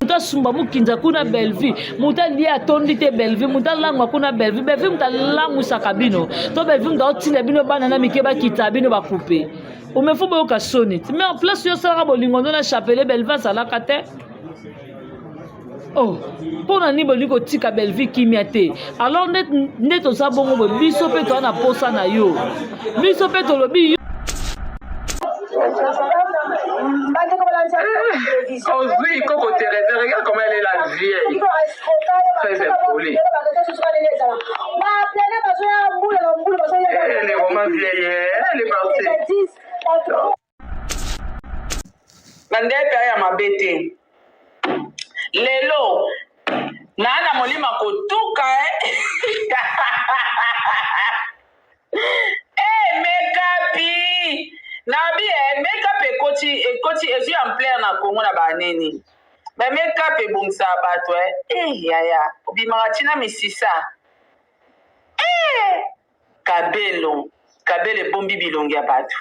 muta sumba mukinza kuna Bellevue muta lia tondi te Bellevue muta langwa kuna Bellevue Bellevue muta langu sakabino to Bellevue muta otile bino bana na mikeba kitabino ba couper o me faut boka sonite mais en place yo sala bolingo na chapelet Bellevue sala kate oh pour na ni boliko tika Bellevue kimiate alors net to sa bongo bo biso pe to na posa na yo biso pe to lobi on vit Coco Thérèse, regarde comment elle est la vieille. Très impolie. Elle est vraiment vieille, elle est partie. Mandeka ya mabete. Lelo. Nana molima kotuka mekapi. Nabi make-up ekoti ezi en plein na Congo na baneni. Ba make-up ebongisa bato yaya obimaka tina misisa. Kabelo ebombi bilongi ya bato.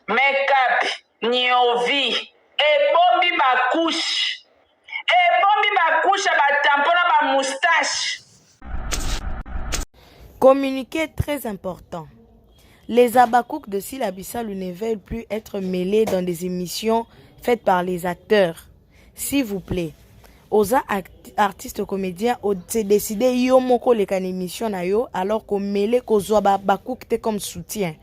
Make-up nyovi ebombi bakushe. Ebombi bakushe batampo na ba moustache. Communiqué très important. Les Abakouk de Sylla Bissalo ne veulent plus être mêlés dans des émissions faites par les acteurs. S'il vous plaît, aux artistes comédiens, c'est décidé yo moko les can émission na yo alors qu'on mêle qu'aux Abakouk t'es comme soutien.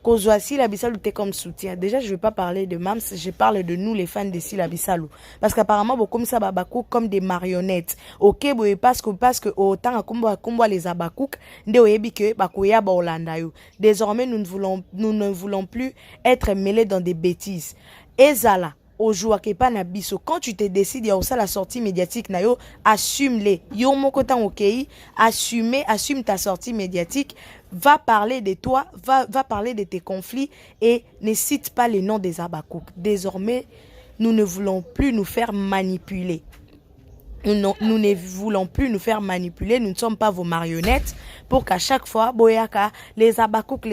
Qu'aux Sylla Bissalo t'es comme soutien. Déjà, je vais pas parler de Mams, je parle de nous les fans de Sylla Bissalo. Parce qu'apparemment, beaucoup comme ça Abakouk comme des marionnettes. Ok, parce que autant comme les Abakouk, nde oyebi que bakoya ba Olanda yo. Désormais, nous ne voulons plus être mêlés dans des bêtises. Ezala Ojua kepa na biso, quand tu te décides ya osa la sortie médiatique na yo, assume-les. Yo moko tan okei, assume ta sortie médiatique, va parler de toi, va parler de tes conflits et ne cite pas les noms des Abakouk. Désormais, nous ne voulons plus nous faire manipuler. Nous ne voulons plus nous faire manipuler, nous ne sommes pas vos marionnettes pour qu'à chaque fois, boyaka, les Abakouk,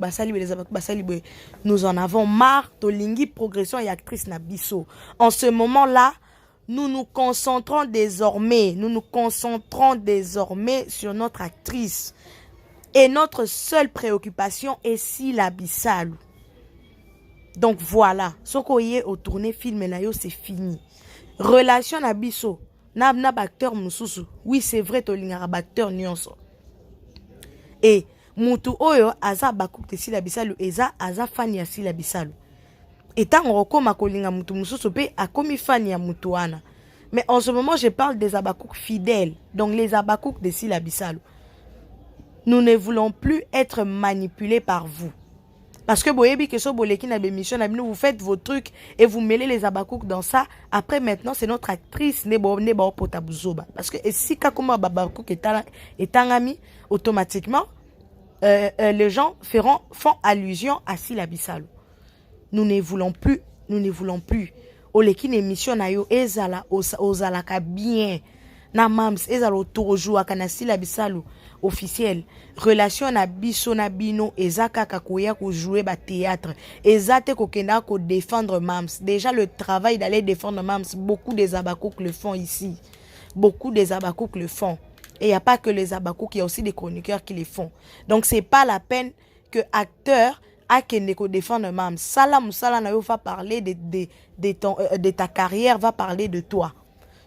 basali, nous en avons marre, tolingi, progression et actrice Nabiso. En ce moment-là, nous nous concentrons désormais sur notre actrice. Et notre seule préoccupation est Sylla Bissalo. Donc voilà, ce qu'on y est au tourné film, c'est fini. Relation na biso na acteur mususu. Oui, c'est vrai to lingara acteur nyonso. Et mutu oyo aza Abakouk de Sylla Bissalo eza aza fan ya Sylla Bissalo. Et tant on rekoma kolinga mutu mususu pe akomi fan ya mutu wana. Mais en ce moment, je parle des Abakouk fidèles. Donc les Abakouk de Sylla Bissalo. Nous ne voulons plus être manipulés par vous. Parce que vous faites vos trucs et vous mêlez les Abakouk dans ça. Après, maintenant, c'est notre actrice parce que si Kakuma Abakouk est un ami, automatiquement, les gens font allusion à Sylla Bissalo. Nous ne voulons plus. Olekine émission na yo ezala ozalaka bien. Na Mams ezala otojoua kana Sylla Bissalo officiel. Relation na biso na bino ezaka kakoya ko jouer ba théâtre. Ezate ko kenda ko défendre Mams. Déjà le travail d'aller défendre Mams, beaucoup des Abakouk le font ici. Beaucoup des Abakouk le font. Et il n'y a pas que les Abakouk, il y a aussi des chroniqueurs qui les font. Donc c'est pas la peine que acteurs a ko défendre Mams. Salam na yo va parler de ta carrière, va parler de toi.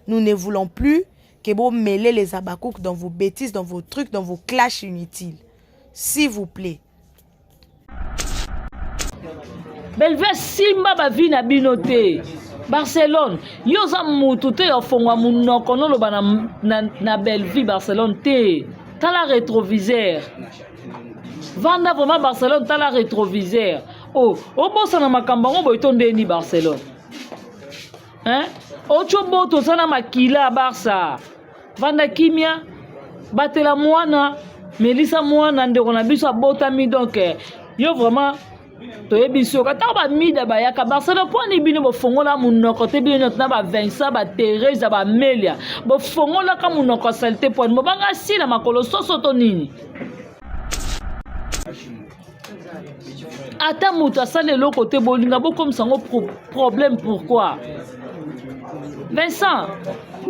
Nous ne voulons plus que vous mêlez les Abakouk dans vos bêtises, dans vos trucs, dans vos clashs inutiles. S'il vous plaît. Bellevue simba ba vi na binote. Barcelone, yo za mutu te ofongwa munoko no loba na Bellevue Barcelone te. Tala rétroviseur. Vanda vraiment Barcelone tala rétroviseur. Oh, bossa na makambo ngo boitonde ni Barcelone. Hein? Ochobo to sana makila Barça. Vanda kimia batela mwana Melissa mwana ndeko na biso abotami donc yo vraiment to yebiso kata ba mida ba yaka Barcelone po ni bino bo fongola munoko te bino na ba Vincent ba Teresa ba Melia bo fongola ka munoko salte po mo banga sila makolo soso to nini. ata moto asali eloko te bolinga bokomisa yango problème. Pourquoi? Vincent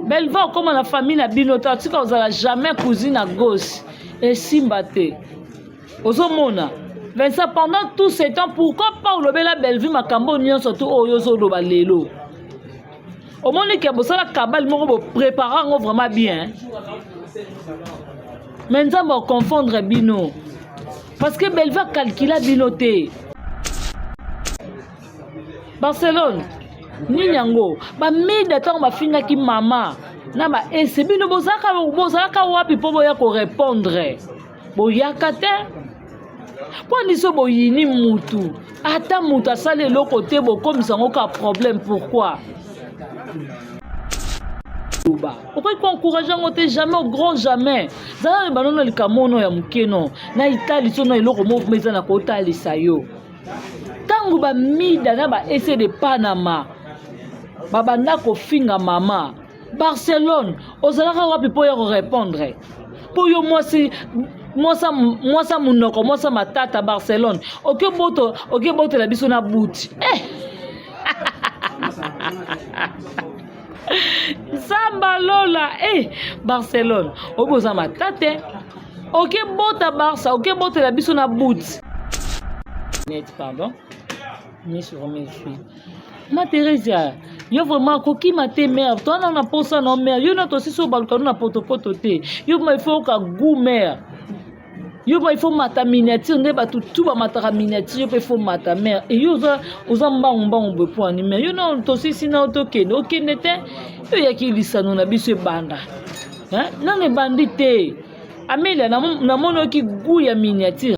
Belva okoma na famille na bino te atika ozala jamais cousine à gauche esimba te ozomona. Vincent, pendant tout ce temps, pourquoi pas olobela Belleville makambo nyonso to oyo ozoloba lelo? Omoni ke bosala kabali moko bo préparer ngo vraiment bien. Mais nzambe o confondre bino. Parce que Belleville calcula bino te. Barcelone nini yango ba mida tango bafinga ki mama na ba ese bino bozalaka wapi po boya ko répondre boyaka te po niso boyini mutu ata mutu asali eloko te bokomisa yango ka problème. Pourquoi? Pourquoi encourager yango te jamais au grand jamais zala banono likamono ya mukeno na itali sono eloko moko meza na kotalisa yo tango ba mida na ba ese de Panama babanda kofinga mama Barcelone ozalaka wapi po ya ko répondre po yo mwasi mwasa munoko mwasa matata Barcelone oke boto la biso na buti Samba Lola Barcelone oboza matate oke bota Barça oke boto la biso na buti net pardon mais sur mes filles ma Thérèse yo vraiment koki mate mère toi na posa no mère yo na to siso balkano na poto te yo ma il faut ka goût mère yo ba il faut mata miniature nde ba tout ba mata miniature yo pe faut mata mère et yo oza mbangomba be po ani mère yo na to sisi na to kende okende te yo yaki lisano na biso banda na ne bandite Amélia na mono ki goût ya miniature.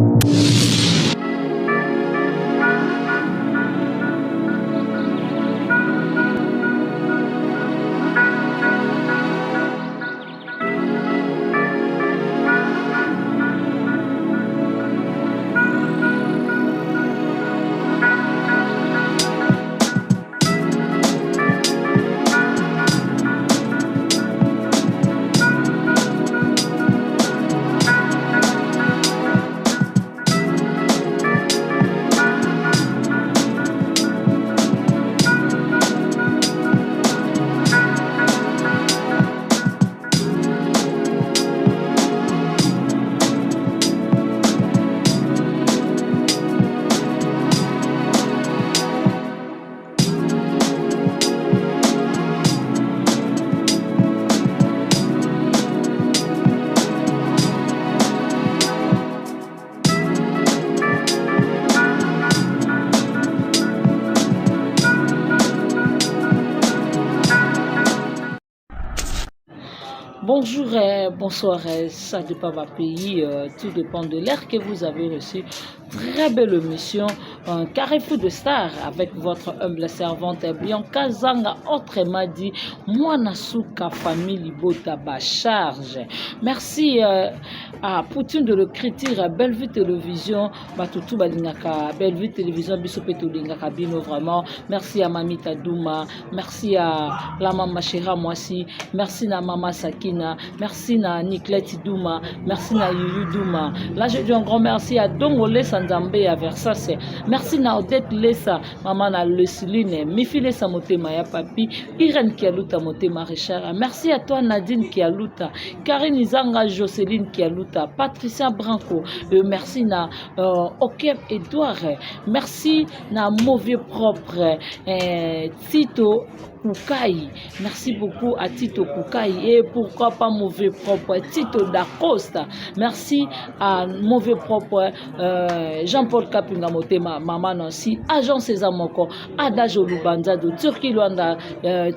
Bonjour et bonsoir, ça dépend de votre pays, tout dépend de l'air que vous avez reçu. Très belle émission, un carrefour de stars avec votre humble servante Bianca Zanga, autrement dit, Mwanasuka famille Bota Bacharge. Merci à Poutine de l'écriture Belleville Télévision, Batutu Balingaka, Belleville Télévision, Bisopeto Lingaka Bino vraiment. Merci à Mamita Douma, merci à la Mama Chira Moisi, merci à Mama Sakina, merci à Nikleti Douma, merci à Yuyu Douma. Là, je dis un grand merci à Dongole Sanzambe à Versace. Merci à Odette Lessa, maman à Lesline, Mifile Samotema ya papi, Irène Kialuta Motema Richard. Merci à toi Nadine Kialuta, Karine Zanga Jocelyne Kialuta, Patricia Branco. Merci à Okem Edouard. Merci à Mauvais Propre, Tito Koukaï. Merci beaucoup à Tito Koukaï et pourquoi pas Mauvais Propre Tito Dacosta. Merci à Mauvais Propre Jean-Paul Kapinga Motema Maman Nancy, Agent César Moko, Adage Lubanza de Turquie Luanda,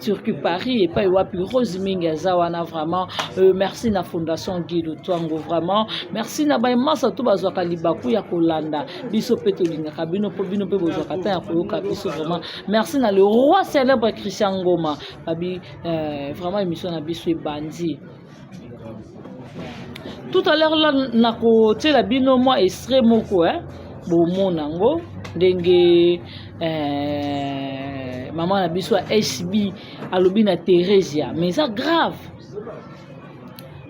Turquie Paris et pas Wapi Roseming Zawana vraiment. Merci na Fondation Guido Twango vraiment. Merci na Baimasa Tubazwaka Libaku ya Kolanda. Biso Petolinga Kabino Pobino Pebo Zakata ya Koyoka Biso vraiment. Merci na le roi célèbre Christian Ngoma. Babi vraiment émission na Biso Bandi. Tout à l'heure là nako tela bino moi extrait moko bo monango ndenge maman na biso HB alobi na Theresia mais ça grave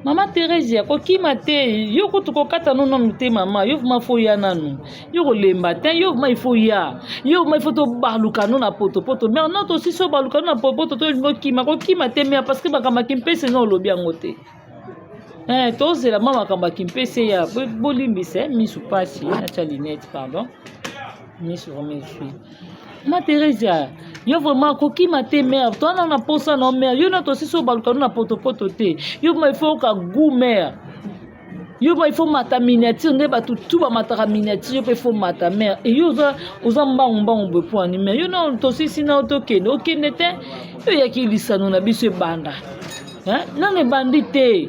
Mama Thérèse ko kima te yo ko to ko kata no no te mama yo ma fo ya nanu yo ko lemba te yo ma fo ya yo ma fo to baluka no na poto mais non to si so baluka no na poto to ngo kima te mais parce que bakamba kimpese no lobi angote to zela mama kamba kimpese ya bolimbise misu pasi na chalinette pardon misu remercie Ma Thérèse, yo vraiment koki mate mère, toi on a posa non mère, yo na to si so baluka na poto te. Yo ma il faut ka goût mère. Yo ma il faut mata miniature ne ba tout ba mata miniature, yo il faut mata mère. Et yo oza mba on be point ni mère. Yo na to si na to ke, OK nete. Yo ya ki lisano na biso banda. Hein? Na ne bandite.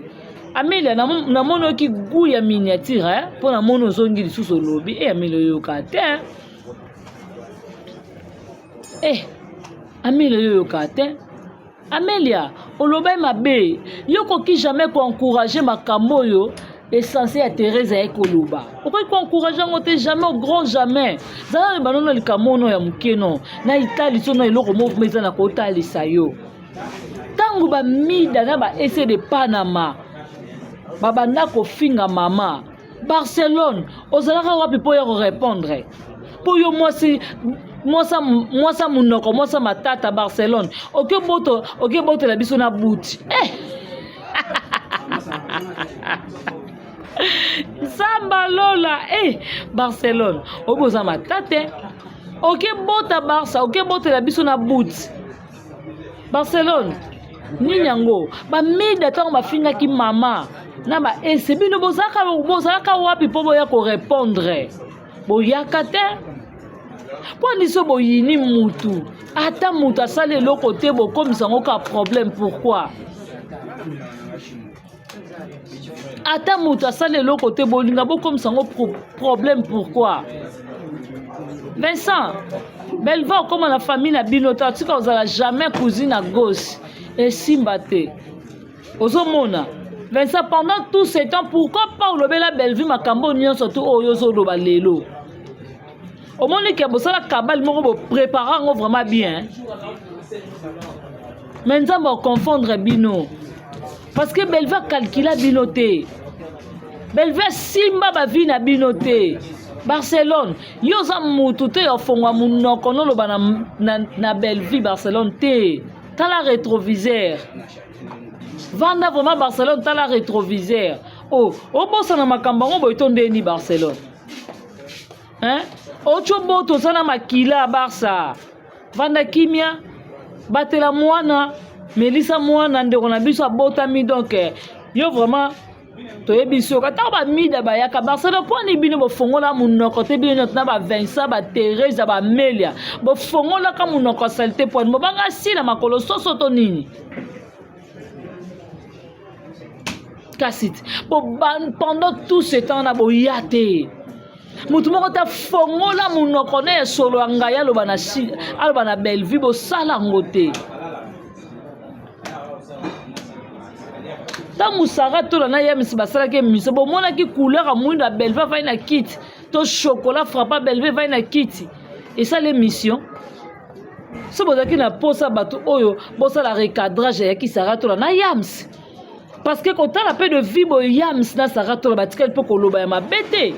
Amelia na mono ki goût ya miniature, hein? Pour na mono zongi lisuso lobi et Amelia yo ka te. Amelia yo kate. Amelia, oloba mabe, yo koki jamais ko encourager makambo yo essentiel à Thérèse et koloba. Pourquoi ko encourager ngote jamais au grand jamais. Zana banono likamono ya mukeno. Na itali sono eloko mouvement na ko talisa yo. Tangu ba mida na ba essayer de Panama. Babanda ko finga mama. Barcelone, ozalaka wapi po ya répondre. Po yo moi ça munoko moi ça matata Barcelone OK boto la biso na bout Samba lola Barcelone oboza matata OK bota Barça OK boto la biso na bout Barcelone nini yango ba mida tango bafinga ki mama na ba sebino bozaka wapi po boya ko répondre boyaka te Pour liso boyini mutu ata mutu asale loko te bo comme ça ngoka problème pourquoi ata mutu asale loko te bo linga bo comme ça ngo problème pourquoi Vincent Belva comme la famille na binota tu ka ozala jamais cousine à gauche et simba te ozomona Vincent pendant tout ce temps pourquoi pas olobela Bellevue makambo nyonso to oyo zo loba lelo au moins que bosala kabal moko préparer vraiment bien maintenant on confondre bino parce que Belva calcula binoté Belva simba ba vie na binoté Barcelone yo za mutu te ofongwa munoko no loba na Bellevue Barcelone te tala rétroviseur vanda vraiment Barcelone tala rétroviseur bossa na makambo ngo boitonde ni Barcelone hein ocho boto sana makila Barça vanda kimia batela mwana Melissa mwana ndeko na biso abotami donc yo vraiment toyebiso kata ba mida ba yaka Barcelone po ni bino bofongola munoko te bino na ba Vincent ba Thérèse ba Amelia bofongola ka munoko salte po mo banga sila makolo soso to nini kasit pendant tout ce temps na boyate mutu moko ta fongola munoko ne solo ngaya loba na Bellevue bo sala ngote ta musara to na yemisi basala ke miso bo mona ki couleur a mwinda Bellevue va na kit to chocolat frappa Bellevue va na kit et ça l'émission so bozaki na posa bato oyo bo sala recadrage ya ki sara to na yams parce que quand on a peu de vie bo yams na sara to batika pe ko loba ya mabete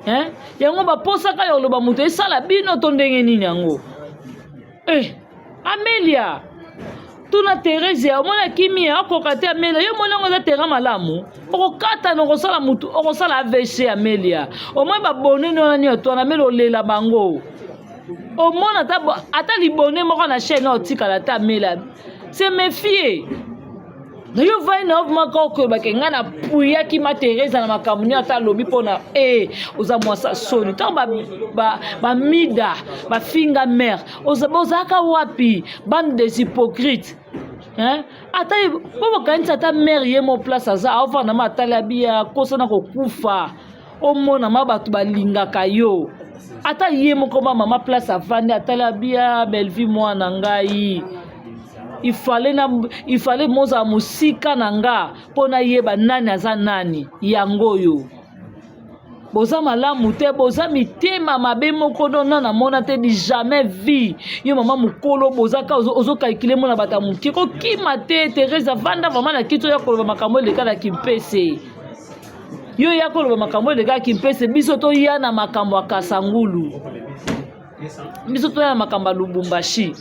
hein yango ba posa ka yo loba muto esala bino to ndenge nini yango Amelia tuna Thérèse ya mona kimia akokate Amelia yo mona ngo za terrain malamu okokata no kosala mutu okosala AVC Amelia o moins ba bonne no nani to na melo lela bango o mona ata libonne moko na chaîne otika la ta Amelia c'est méfier yo vai na mako ko ba kenga na puya ki ma Thérèse na makamuni ata lobi pona oza mwasa soni ta ba mida ba finga mère ozaka wapi bande des hypocrites hein ata bo kanisa ta mère ye mo place aza ava na matala bia kosa na ko kufa o mona mabatu balingaka yo ata ye mo ko mama place avandi atala bia Bellevue mwana ngai il fallait moza musika nanga pona yeba nani aza nani yango yo boza malamu te boza mitema mabe moko dona na mona te di jamais vie yo mama mukolo boza ka ozo calculer mona bata muki ko kima te Teresa vanda vraiment na kito ya koloba makambo leka na kimpese yo ya koloba makambo leka kimpese biso to ya na makambo akasangulu biso to ya na makambo Lubumbashi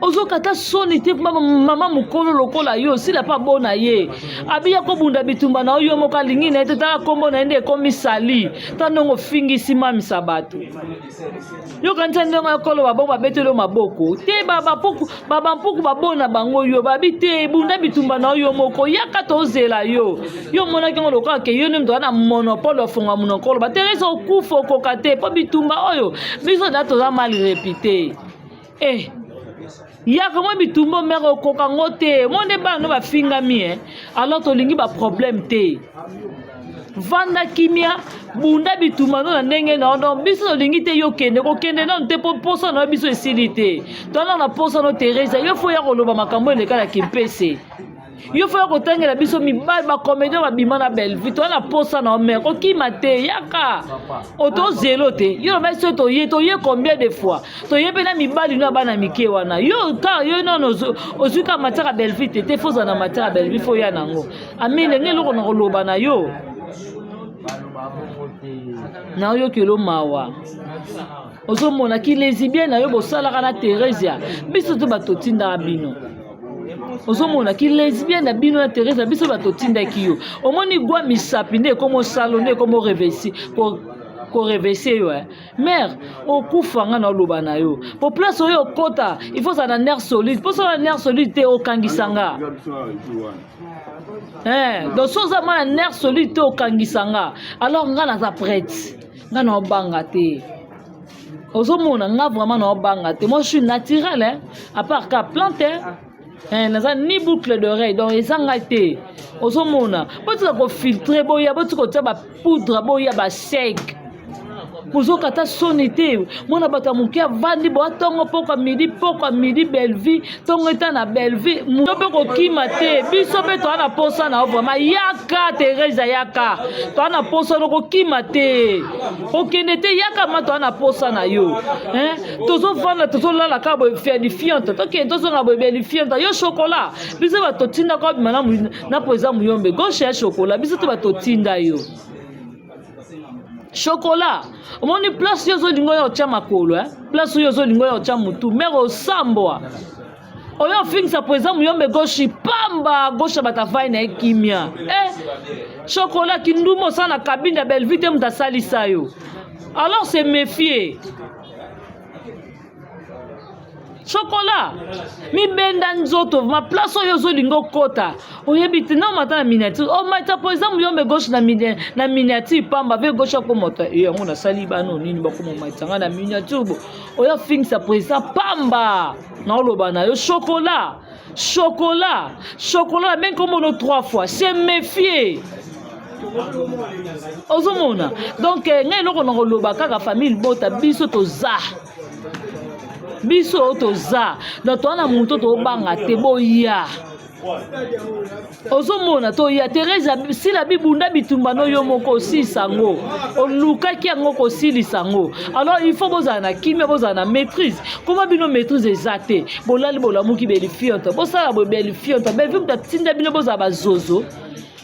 ozo kata soni te mama mukolo lokola yo sila pa bona ye abiya ko bunda bitumba na yo moka lingi na ete tala kombo na ende komi sali tanongo fingisi mami sabato yo kanta ndongo kolo babo babetelo maboko te baba mpuku babona bango yo babite bunda bitumba na yo moko yaka tozela yo mona kengo lokola ke yo nemdo na monopole ofunga munokolo ba Teresa okufo kokate po bitumba oyo biso dato za mal répété yaka mwa bitumba mère okoka ngo te monde bano bafingami alors tolingi ba problème te vanda kimia bunda bitumba no na ndenge na ono biso tolingi te yo kende kokende na te poso na biso esili te tona na poso no Teresa yo fo ya koloba makambo eleka na kimpese yo fo ya kotangela biso mibali bacomédien babima na Belleville to na posa na omer kokima te yaka oto zelo te yo na biso toye combien de fois toye pe na mibali na bana mike wana yo nono ozuka mataka Belleville te foza na mataka Belleville fo ya nango amene ngelo na koloba na yo na yo kelo mawa ozomona ki lesbienne na yo bosalaka na Teresa biso to batotinda bino ozomona ki lesbienne na bino na Teresa biso batotindaki yo omoni gwa misapi nde komo salone komo revesi ko revesi yo mère okufanga na loba na yo po place oyo kota il faut ça na nerf solide po ça na nerf solide te okangisanga donc soza ma nerf solide te okangisanga alors nga na za prête nga na obanga te ozomona nga vraiment na obanga te moi je suis naturel à part ka planter naza ni boucle d'oreille donc ezanga te ozomona botika ko filtrer boya botika ko tia ba poudre boya ba sec bozokata soni te mona bato ya moke avandi boya ntongo poko midi Belleville ntongo eta na Belleville moto mpe kokima te biso mpe toa na posa na yo vraimen yaka Teresa yaka toa na posa no kokima te okende te yaka ma toa na posa na yo tozovanda tozolala kaka boye fiante tokende tozonga boye belifiante yo chokola biso batotinda ko bima na po eza muyombe gauche ya chokola biso te batotinda yo chocolat omoni place yo zolingo yo tia makolo place yo zolingo yo tia mutu mère osambwa oyo fingisa po eza muyombe gauche pamba gauche batavai na ekimia chocolat kindumo sana kabine ya Belleville te muta salisa yo alors c'est méfier chocolat mi benda nzoto ma place oyo zolingo kota oyebi te na mata na miniature o mata po exemple yombe gauche na miniature pamba avec gauche ko moto yango na sali bano nini ba ko matanga na miniature bo oyo fingisa po exemple pamba na oloba na yo chocolat même comme on 3 fois c'est méfier ozomona donc ngai loko na oloba kaka famille bota biso toza biso toza na toana muto to banga te boya ozomona to ya Teresa sila bibunda bitumba no yo moko si sango oluka ki yango ko sili sango alors il faut boza na kimia boza na maîtrise comment bino maîtrise ezate bolali bolamuki belifiante bosala bo belifiante be vu mtatinda bino boza bazozo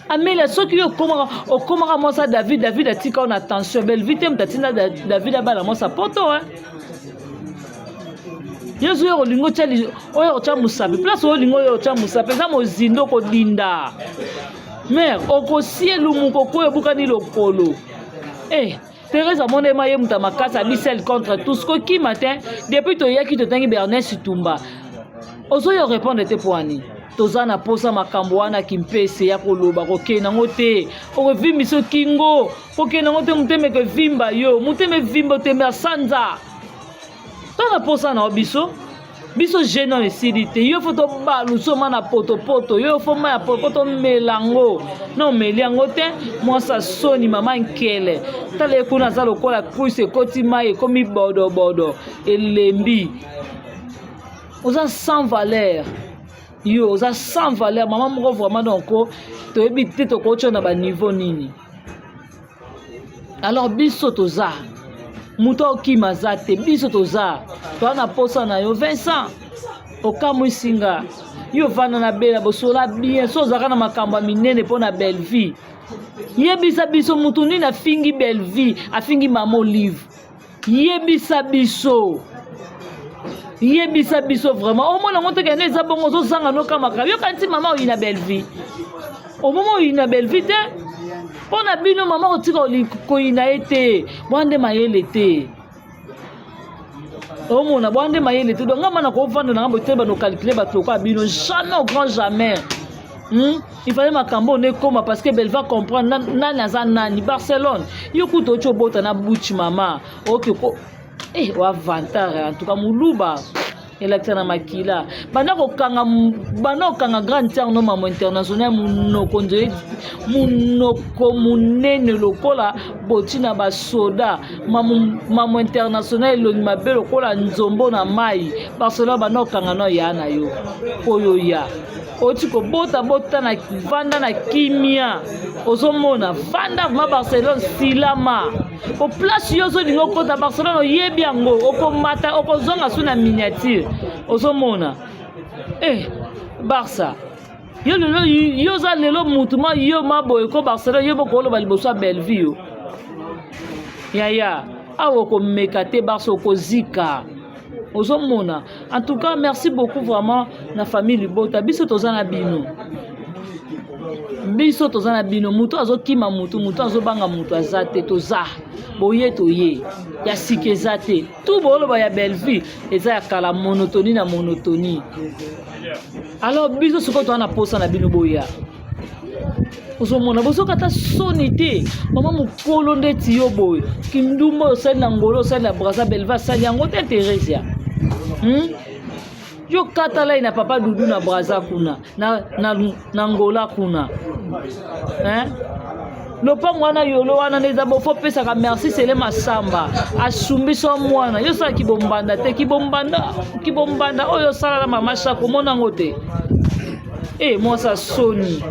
Amélia, ceux qui ont commencé à David a dit qu'on a attention, belle vite, David a balayé sa poto, hein. Yesu yo lingo chali oyo cha musabe place oyo lingo yo cha musabe za mozindo ko dinda mère okosie lumuko ko ebukani lokolo Teresa monde maye muta makasa bisel contre tout ce qui matin depuis to yaki to tangi Bernard Tumba ozo yo répondre te poani tozana posa makambo wana kimpese ya koloba kokena ngote okevimiso kingo kokena ngote muteme ke vimba yo muteme vimba teme sanza tona posa na biso gênant esilite yo foto balu soma na poto yo foma ya poto melango non meliango te moi sa soni mama nkele tale kuna za lokola kuise koti mai komi bodo elembi oza sans valeur yo oza sans valeur mama moko vraiment donc to ebite to ko chona ba niveau nini alors biso toza muto okima za te biso toza toana posa na yo Vincent okamu isinga yo vana na bela bosola bien so ozaka na makambo ya minene mpo na belle vie yebisa biso mutu nini afingi belle vie afingi mama Olive yebisa biso vraiment omona ngo te kende eza bongo ozozanga nokamaka yoka nti mama oyi na belle vie omoma oyi na belle vie te mpo na bino mama kotika koyina ye te bwande mayele te omona bwande mayele te donc ngamba na kovanda na ngambo te banokalcule bato lokola bino jamais au grand jamais il fallait makambo ne koma parce que elle va comprendre nani aza nani Barcelone yo kuta ocho bota na buchi mama ok ko wa vantare en tout cas muluba elekta na makila bana kokanga grand terme no mama international munoko munene lokola botina basoda mama international elongi mabe lokola nzombo na mai Barcelone bana kokanga no ya na yo oyo ya oti kobota na vanda na kimia ozomona vanda ma Barcelone silama ko place yo zo lingo kota Barcelone oyebi yango okomata okozonga su na miniature ozomona Barça yo za lelo mutuma yo maboye ko Barcelone yo boko loba liboso belle vie ya awo ko mekate Barça okozika ozomona. En tout cas, merci beaucoup vraiment na famille Libota. Biso tozana bino. Biso tozana bino. Mutu azokima mutu azobanga mutu azate toza. Boye toye. Ya sike zate. Tout bolo ba ya belle vie. Eza ya kala monotonie na monotonie. Alors biso soko to na posa na bino boya. Ozomona boso kata sonité mama mukolo ndeti yo boy kindumba osali na ngolo osali na Braza Belva sali yango te Teresa yo kata lai na papa dudu na Braza kuna na ngola kuna lopango wana yolo wana neza bofo pesa ka merci sele masamba asumbi so mwana yo sala kibombanda te kibombanda oyo sala la mama shako mona ngote moi ça soni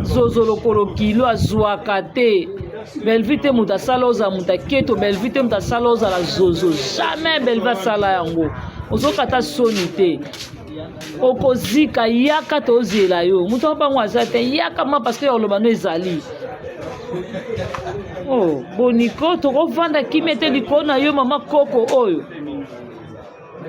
zozo lokolo kilo azwaka te Bellevue te muta saloza muta keto Bellevue te muta saloza la zozo jamais Bellevue sala yango ozokata soni te okozika yaka tozela yo muta bango azate yaka ma parce que olobano ezali boniko tokovanda kimete likona yo mama koko oyo.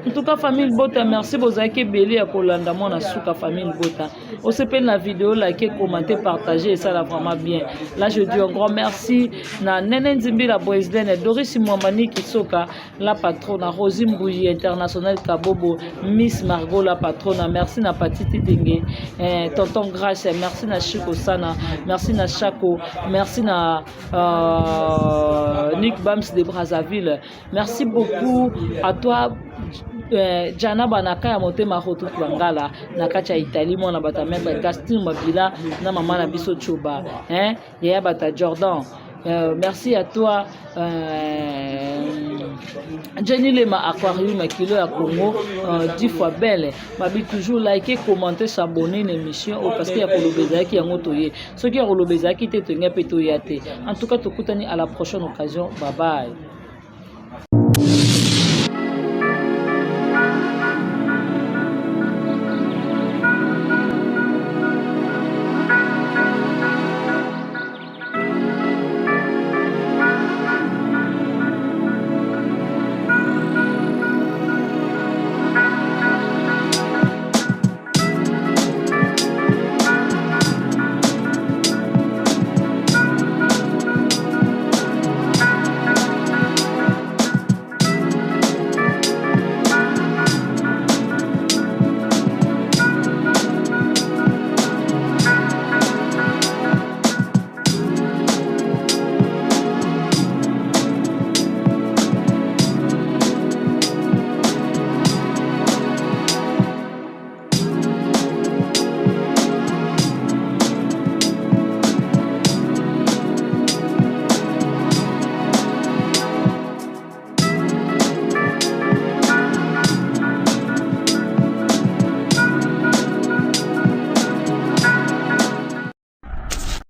En tout cas, famille Bota, merci pour que Béli à Kolanda, mon asuka famille Bota. On se peut la vidéo, liker, commenter, partager, et ça va vraiment bien. Là, je dis un grand merci. Na Nenen Zimbi, la Boisdene, Doris Mwamani Kisoka, la patronne, Rosie Mbouyi, international Kabobo, Miss Margot, la patronne, merci na Patiti Dengue, Tonton Grace, merci na Chiko Sana, merci na Chako, merci na Nick Bams de Brazzaville. Merci beaucoup à toi. Jana banaka ya motema rotu kwangala na kacha Italie mona bata memba Gaston Mabila na mama na biso Choba ya bata Jordan. Merci à toi Jenny Lema Aquarium Kilo ya Congo 10 fois belle mabi toujours liker commenter s'abonner l'émission parce qu'il y a kolobeza ki yango toye ce qui a kolobeza ki te tenga pe toyate. En tout cas tokutani à la prochaine occasion, bye bye.